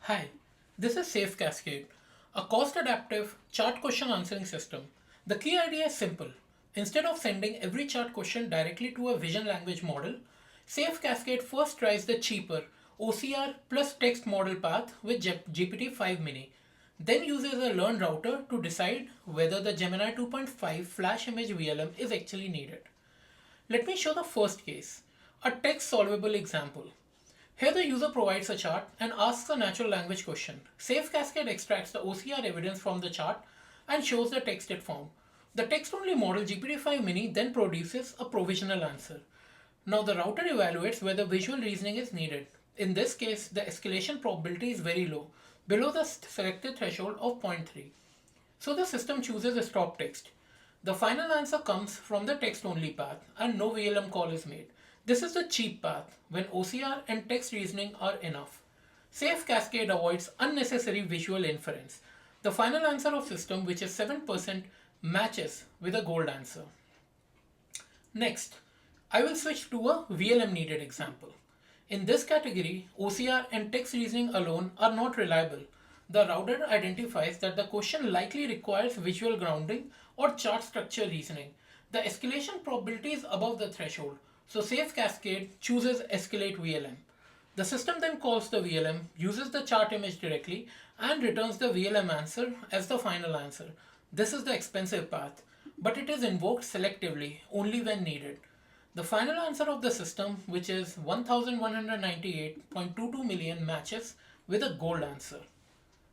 Hi, this is SAFE-Cascade, a cost-adaptive chart question answering system. The key idea is simple. Instead of sending every chart question directly to a vision language model, SAFE-Cascade first tries the cheaper OCR plus text model path with GPT-5 Mini, then uses a learned router to decide whether the Gemini 2.5 flash image VLM is actually needed. Let me show the first case, a text solvable example. Here the user provides a chart and asks a natural language question. SAFE-Cascade extracts the OCR evidence from the chart and shows the text it found. The text-only model GPT-5 Mini then produces a provisional answer. Now the router evaluates whether visual reasoning is needed. In this case, the escalation probability is very low, below the selected threshold of zero point 0.3. So the system chooses a stop text. The final answer comes from the text-only path and no VLM call is made. This is the cheap path when OCR and text reasoning are enough. SAFE-Cascade avoids unnecessary visual inference. The final answer of system, which is 7%, matches with a gold answer. Next, I will switch to a VLM needed example. In this category, OCR and text reasoning alone are not reliable. The router identifies that the question likely requires visual grounding or chart structure reasoning. The escalation probability is above the threshold, so SAFE-Cascade chooses Escalate VLM. The system then calls the VLM, uses the chart image directly, and returns the VLM answer as the final answer. This is the expensive path, but it is invoked selectively only when needed. The final answer of the system, which is 1198.22 million, matches with a gold answer.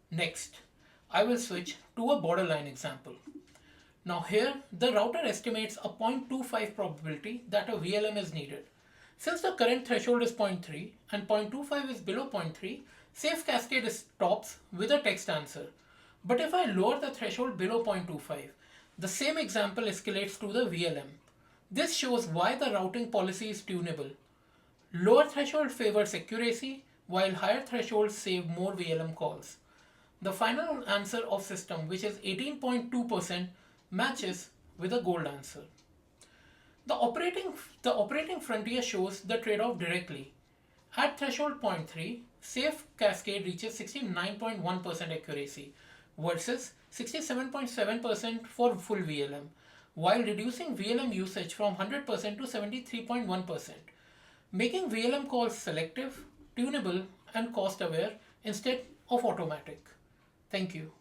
Next, I will switch to a borderline example. Now here, the router estimates a 0.25 probability that a VLM is needed. Since the current threshold is 0.3 and 0.25 is below 0.3, SAFE-Cascade stops with a text answer. But if I lower the threshold below 0.25, the same example escalates to the VLM. This shows why the routing policy is tunable. Lower threshold favors accuracy, while higher thresholds save more VLM calls. The final answer of system, which is 18.2%, matches with a gold answer. The operating frontier shows the trade-off directly. At threshold 0.3, SAFE-Cascade reaches 69.1% accuracy versus 67.7% for full VLM, while reducing VLM usage from 100% to 73.1%, making VLM calls selective, tunable, and cost-aware instead of automatic. Thank you.